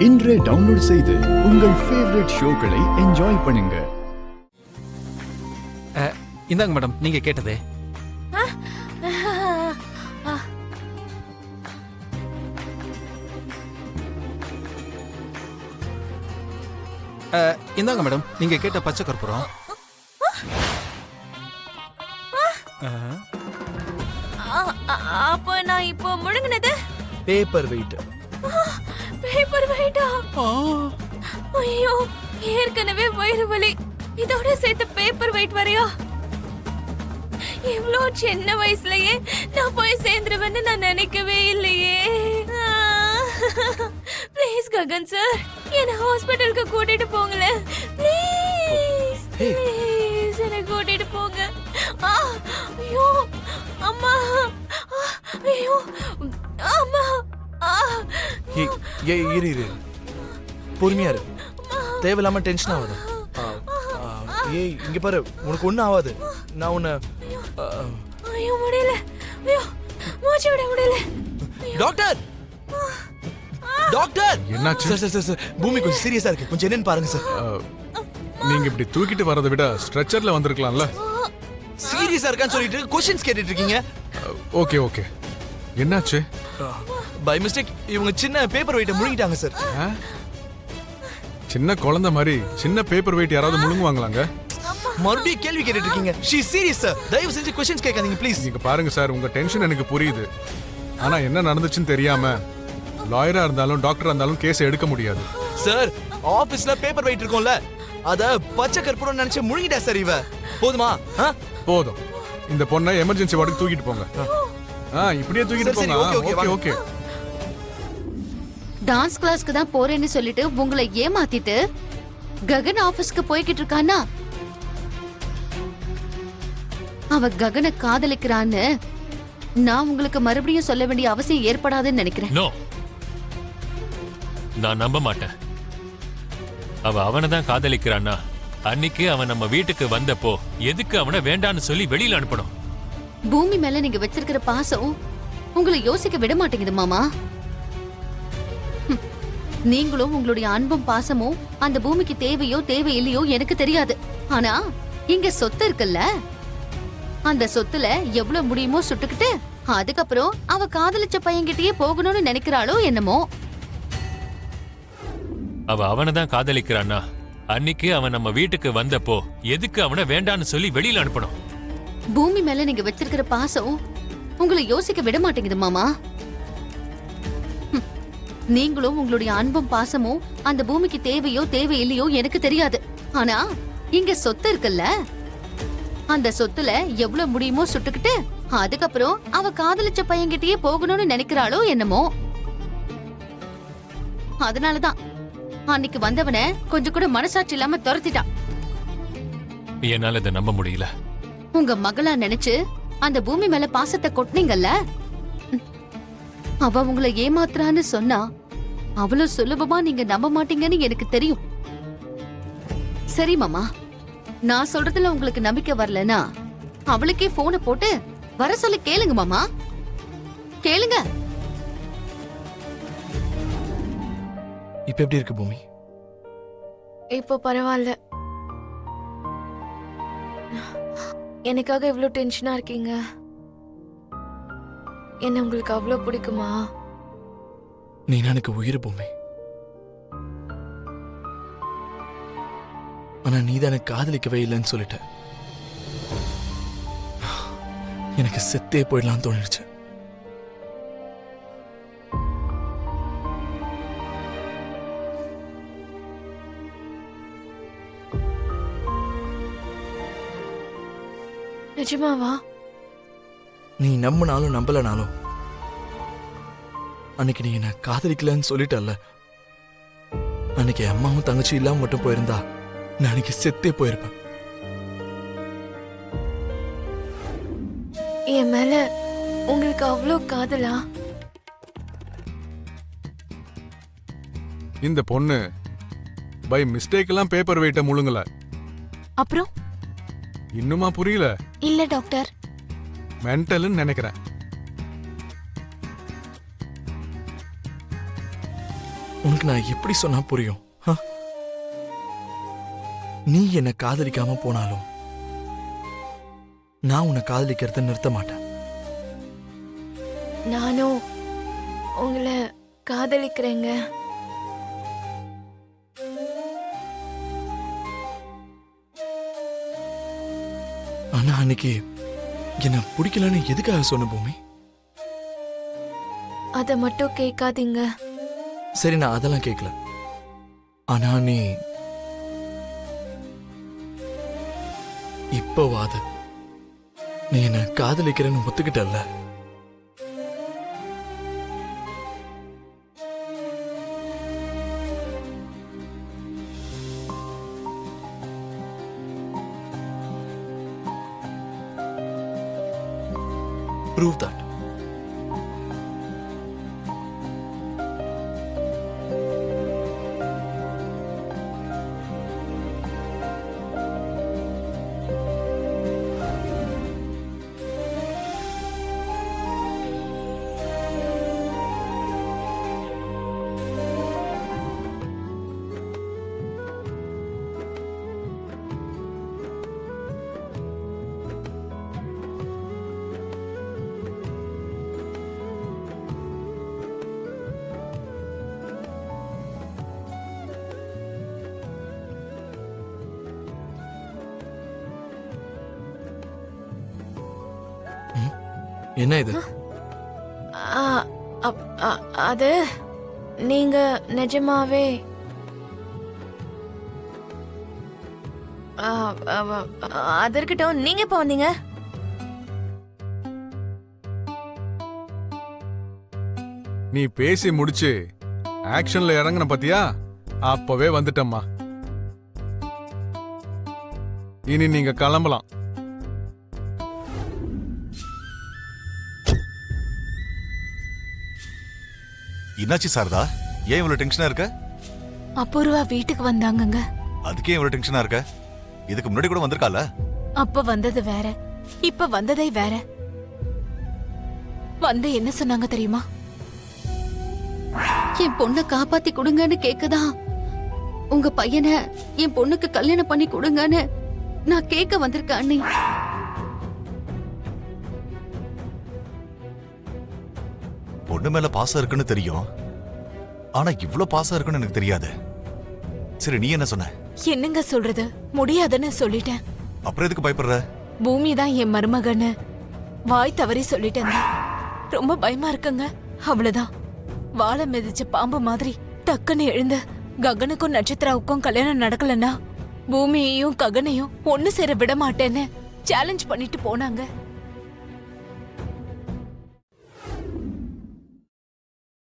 இன்றே டவுன்லோட் செய்து உங்கள் ஃபேவரட் ஷோக்களை என்ஜாய் பண்ணுங்க. இந்தாங்க மேடம், நீங்க கேட்டது. இந்தாங்க மேடம், நீங்க கேட்ட பச்சை கற்பூரம். அப்போ நான் இப்போ முழுங்கினது பேப்பர் வெயிட். பேப்பர் வெயிட்டா? ஐயோ, ஏற்கனவே வயிறு வலி, இதோட சேர்த்து பேப்பர் வெயிட் வரையா? இவ்ளோ சின்ன வயசுலயே நான் போய் சேர்ந்துருவேன்னு நான் நினைக்கவே இல்லையே. ப்ளீஸ் ககன் சார், என்ன ஹாஸ்பிட்டலுக்கு கூட்டிட்டு போங்களேன். ப்ளீஸ் ப்ளீஸ் என்ன கூட்டிட்டு போங்க. ஐயோ அம்மா, ஐயோ அம்மா. இரு பொறுமையா இரு, தேவையில்லாம டென்ஷன் ஆகாது. ஏய் இங்க பாரு, உனக்கு ஒண்ணும் ஆகாது. நான் உன்னை ஐயோ முடியல, ஐயோ மூச்சு விட முடியல. டாக்டர் டாக்டர், என்னாச்சு? சார் பூமி கொஞ்சம் சீரியஸா இருக்கு, கொஞ்சம் என்னன்னு பாருங்க சார். நீங்க இப்படி தூக்கிட்டு வரதை விட ஸ்ட்ரெச்சர்ல வந்திருக்கலாம்ல. சீரியஸா இருக்கான்னு சொல்லிட்டு क्वेश्चंस கேட்டிட்டு இருக்கீங்க. ஓகே ஓகே, என்னாச்சு? பை மிஸ்டேக் இவங்க சின்ன பேப்பர் வெயிட்ட முழுங்கிட்டாங்க சார். சின்ன குழந்தை மாதிரி சின்ன பேப்பர் வெயிட் யாராவது முழுங்குவாங்களாங்க? மறுபடியும் கேள்வி கேட்டுட்டு இருக்கீங்க. ஷீ சீரியஸ் சார், தயவு செஞ்சு क्वेश्चंस கேட்காதீங்க ப்ளீஸ். நீங்க பாருங்க சார், உங்க டென்ஷன் எனக்கு புரியுது. ஆனா என்ன நடந்துச்சுன்னு தெரியாம லாயரா இருந்தாலும் டாக்டரா இருந்தாலும் கேஸ் எடுக்க முடியாது சார். ஆபீஸ்ல பேப்பர் வெயிட் இருக்கும்ல, அத பச்சை கற்பூரம் நினைச்சு முழுங்கிட்டா சார் இவ. போதுமா? போதும். இந்த பொண்ணை எமர்ஜென்சி வார்டுக்கு தூக்கிட்டு போங்க. இப்படியே தூக்கிட்டு போங்க. Okay okay. டான்ஸ் கிளாஸ்க்கு தான் போறேன்னு சொல்லிட்டு உங்களை ஏமாத்திட்டு ககன் ஆபீஸ்க்கு போய்கிட்டு இருக்கானா? அவ ககனை காதலிக்கிறான்னு நான் உங்களுக்கு மறுபடியும் சொல்ல வேண்டிய அவசியம் ஏற்படாதுன்னு நினைக்கிறேன். நோ, நான் நம்ப மாட்டேன். அவ அவனை தான் காதலிக்கிறான்னா அன்னைக்கு அவன் நம்ம வீட்டுக்கு வந்தப்போ எதுக்கு அவனை வேண்டான்னு சொல்லி வெளியில அனுப்பணும்? பூமி மேல நீங்க வச்சிருக்கிற பாசம் உங்களை யோசிக்க விட மாட்டேங்குது மாமா. நீங்களும் உங்களுடைய அன்பும் பாசமும் அந்த பூமிக்கு தேவையோ தேவையில்லையோ எனக்கு தெரியாது. ஆனா இங்க சொத்து இருக்குல்ல, அந்த சொத்துல எவ்வளவு முடியுமோ சுட்டுக்கிட்டு அதுக்கப்புறம் அவ காதலிச்ச பையன்கிட்டயே போகணும்னு நினைக்கிறாளோ என்னமோ. அவ அவனை தான் காதலிக்கிறான்னா அன்னைக்கு அவன் நம்ம வீட்டுக்கு வந்தப்போ எதுக்கு அவனை வேண்டான்னு சொல்லி வெளியில அனுப்பணும்? பூமி மேல நீங்க வச்சிருக்கிற பாசம் உங்களை யோசிக்க விட மாட்டேங்குது மாமா. நீங்களும் உங்களுடைய அன்பும் பாசமும் அந்த பூமிக்கு தேவையோ தேவையில்லையோ எனக்கு தெரியாது. ஆனா இங்க சொத்து இருக்குல்ல, அந்த சொத்துல எவ்வளவு முடியுமோ சுட்டுக்கிட்டு அதுக்கப்புறம் அவ காதலிச்ச பையன்கிட்டயே போகணும்னு நினைக்கிறாளோ என்னமோ. அதனாலதான் அன்னைக்கு வந்தவன கொஞ்சம் கூட மனசாட்சி இல்லாம துரத்திட்டான். என்னால இதை நம்ப முடியல. உங்க மகளா நினைச்சு அந்த பூமி மேல பாசத்தை கொட்டினீங்கல்ல, அவ உங்களை ஏமாத்துறான்னு சொன்னா அவ்வளவு சுலபமா நீங்க நம்ப மாட்டீங்கன்னு எனக்கு தெரியும். சரி மாமா, நான் சொல்றதுல உங்களுக்கு நம்பிக்கை வரலனா அவளுக்கே போனை போட்டு வர சொல்லி கேளுங்க மாமா, கேளுங்க. இப்ப எப்படி இருக்கு பூமி? இப்போ பரவாயில்ல. எனக்காக இவ்ளோ டென்ஷனா இருக்கீங்க? என்ன உங்களுக்கு அவ்வளோ பிடிக்குமா? நீ எனக்கு உயிர் பூமி. ஆனா நீ தான் எனக்கு காதலிக்கவே இல்லைன்னு சொல்லிட்ட. எனக்கு செத்தே போயிடலான்னு தோணிடுச்சு. நிஜமாவா? நீ நம்பினாலும் நம்பலனாலும் அன்னைக்கு நீ என்ன காதலிக்கலன்னு சொல்லிட்டல்ல, அன்னைக்கு அம்மாவும் தங்கச்சி இல்லாம மட்டும் போயிருந்தா நான் அன்னைக்கு செத்தே போயிருப்பேன். என் மேல உங்களுக்கு அவ்வளோ காதலா? இந்த பொண்ணு பை மிஸ்டேக் எல்லாம் பேப்பர் வெயிட்ட முழுங்கல. அப்புறம் இன்னுமா புரியல? இல்ல டாக்டர், மென்டல்னு நினைக்கிறேன். உனக்கு உனக்கு நான் எப்படி சொன்னா புரியும்? ஹ? நீ என்ன காதலிக்காம போனாலும் நான் உன்னை காதலிக்கிறத நிறுத்த மாட்டேன். நானும் உங்களை காதலிக்கிறேங்க. ஆனா அன்னைக்கு என்ன பிடிக்கலன்னு எதுக்காக சொன்ன பூமி? அத மட்டும் கேட்காதீங்க. சரி, நான் அதெல்லாம் கேட்கல. ஆனா நீ இப்பவாது நீ என்ன காதலிக்கிறேன்னு ஒத்துக்கிட்டல்ல? Prove that. என்ன இது? அது நீங்க நிஜமாவே அது இருக்கட்டும். நீங்க எப்ப வந்தீங்க? நீ பேசி முடிச்சு ஆக்ஷன்ல இறங்குன பாத்தியா, அப்பவே வந்துட்டம்மா. இனி நீங்க கிளம்பலாம். என்னாச்சு சாரதா? ஏன் இவ்வளவு டென்ஷனா இருக்க? அபூர்வா வீட்டுக்கு வந்தாங்கங்க. அதுக்கே இவ்வளவு டென்ஷனா இருக்க? இதுக்கு முன்னாடி கூட வந்திருக்கால? அப்ப வந்தது வேற, இப்ப வந்ததே வேற. வந்து என்ன சொன்னாங்க தெரியுமா? என் பொண்ணை காப்பாத்தி கொடுங்கன்னு கேக்குதா? உங்க பையனை என் பொண்ணுக்கு கல்யாணம் பண்ணி கொடுங்கன்னு நான் கேட்க வந்திருக்கேன் அண்ணி. பொண்ணு மேல பாசம் இருக்குன்னு தெரியும், ஆனா இவ்ளோ பாசம் இருக்குன்னு எனக்கு தெரியாது. சரி, நீ என்ன சொன்ன? என்னங்க சொல்றது, முடியாதுன்னு சொல்லிட்டேன். அப்புறம் எதுக்கு பயப்படுற? பூமி தான் என் மருமகன்னு வாய் தவறி சொல்லிட்டேன். ரொம்ப பயமா இருக்குங்க. அவ்வளவுதான். வாழை மிதிச்ச பாம்பு மாதிரி டக்குன்னு எழுந்து ககனுக்கும் நட்சத்திராவுக்கும் கல்யாணம் நடக்கலன்னா பூமியையும் ககனையும் ஒண்ணு சேர விட மாட்டேன்னு சேலஞ்ச் பண்ணிட்டு போனாங்க.